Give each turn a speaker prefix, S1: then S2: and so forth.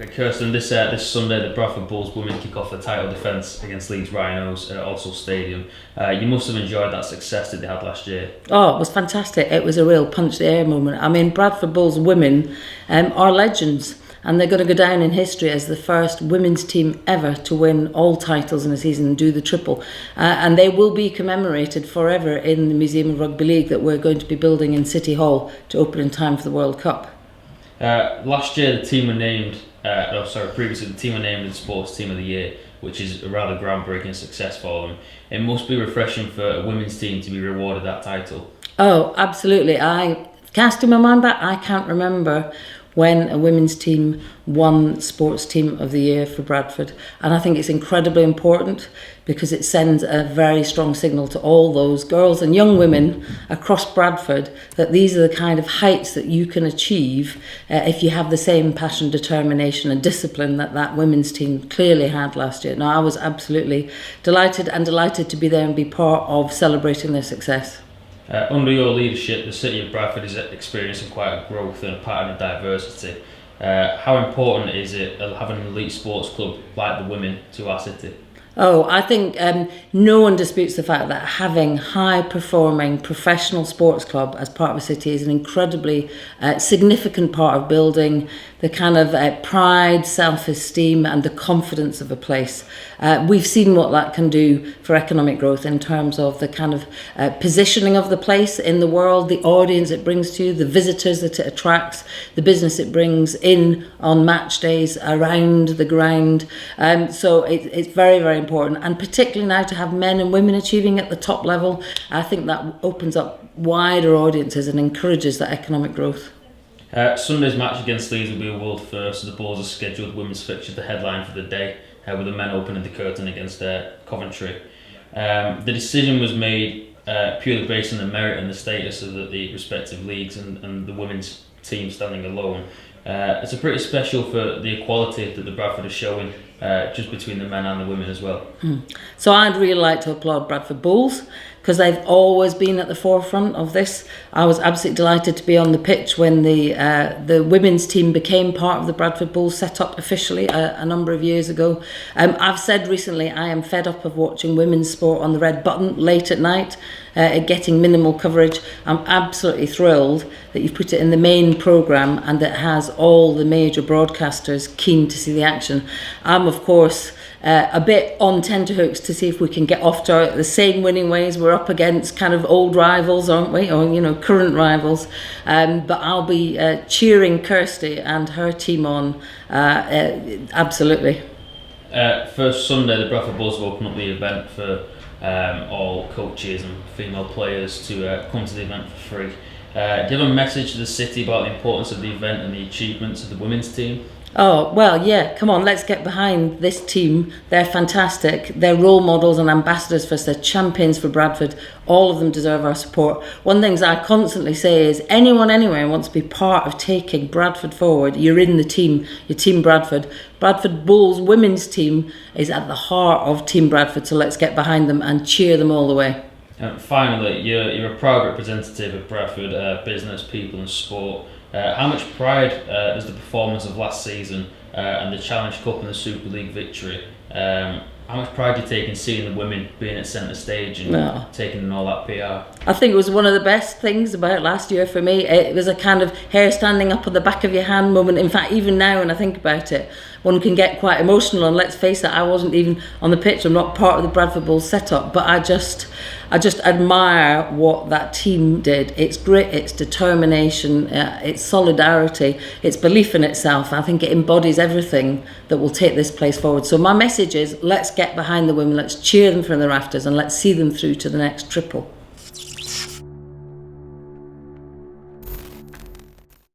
S1: Kirsten, this Sunday the Bradford Bulls Women kick off the title defence against Leeds Rhinos at Alsall Stadium. You must have enjoyed that success that they had last year.
S2: Oh, it was fantastic. It was a real punch the air moment. I mean, Bradford Bulls Women are legends, and they're going to go down in history as the first women's team ever to win all titles in a season and do the triple. And they will be commemorated forever in the Museum of Rugby League that we're going to be building in City Hall to open in time for the World Cup.
S1: Last year the team were named, previously the team were named the Sports Team of the Year, which is a rather groundbreaking success for them. It must be refreshing for a women's team to be rewarded that title.
S2: Oh, absolutely. Casting my mind back, I can't remember when a women's team won Sports Team of the Year for Bradford. And I think it's incredibly important because it sends a very strong signal to all those girls and young women across Bradford that these are the kind of heights that you can achieve if you have the same passion, determination and discipline that women's team clearly had last year. Now, I was absolutely delighted to be there and be part of celebrating their success.
S1: Under your leadership, the city of Bradford is experiencing quite a growth and a pattern of diversity. How important is it having an elite sports club like the women to our city?
S2: Oh, I think no one disputes the fact that having high-performing professional sports club as part of a city is an incredibly significant part of building the kind of pride, self-esteem and the confidence of a place. We've seen what that can do for economic growth in terms of the kind of positioning of the place in the world, the audience it brings to you, the visitors that it attracts, the business it brings in on match days around the ground. So it's very, very important, and particularly now to have men and women achieving at the top level, I think that opens up wider audiences and encourages that economic growth.
S1: Sunday's match against Leeds will be a world first. The Bulls have scheduled women's fixture the headline for the day, with the men opening the curtain against Coventry. The decision was made purely based on the merit and the status of the respective leagues and the women's team standing alone. It's a pretty special for the equality that the Bradford is showing just between the men and the women as well.
S2: So I'd really like to applaud Bradford Bulls because they've always been at the forefront of this. I was absolutely delighted to be on the pitch when the women's team became part of the Bradford Bulls set up officially a number of years ago. I've said recently I am fed up of watching women's sport on the red button late at night, getting minimal coverage. I'm absolutely thrilled that you've put it in the main programme and that has all the major broadcasters keen to see the action. I'm of course a bit on tenterhooks to see if we can get off to the same winning ways. We're up against kind of old rivals, aren't we, or current rivals, but I'll be cheering Kirsty and her team on absolutely.
S1: First Sunday the Bradford Bulls will open up the event for all coaches and female players to come to the event for free. Do you have a message to the city about the importance of the event and the achievements of the women's team?
S2: Oh, well, yeah, come on, let's get behind this team. They're fantastic. They're role models and ambassadors for us. They're champions for Bradford. All of them deserve our support. One thing I constantly say is anyone anywhere wants to be part of taking Bradford forward, you're in the team, your Team Bradford. Bradford Bulls Women's team is at the heart of Team Bradford, so let's get behind them and cheer them all the way.
S1: Finally, you're a proud representative of Bradford business, people and sport. How much pride does the performance of last season and the Challenge Cup and the Super League victory, how much pride do you take in seeing the women being at centre stage and taking in all that PR?
S2: I think it was one of the best things about last year for me. It was a kind of hair standing up on the back of your hand moment. In fact, even now when I think about it, one can get quite emotional, and let's face it, I wasn't even on the pitch. I'm not part of the Bradford Bulls setup, but I just admire what that team did. It's grit, it's determination, it's solidarity, it's belief in itself. I think it embodies everything that will take this place forward. So my message is, let's get behind the women, let's cheer them from the rafters and let's see them through to the next triple.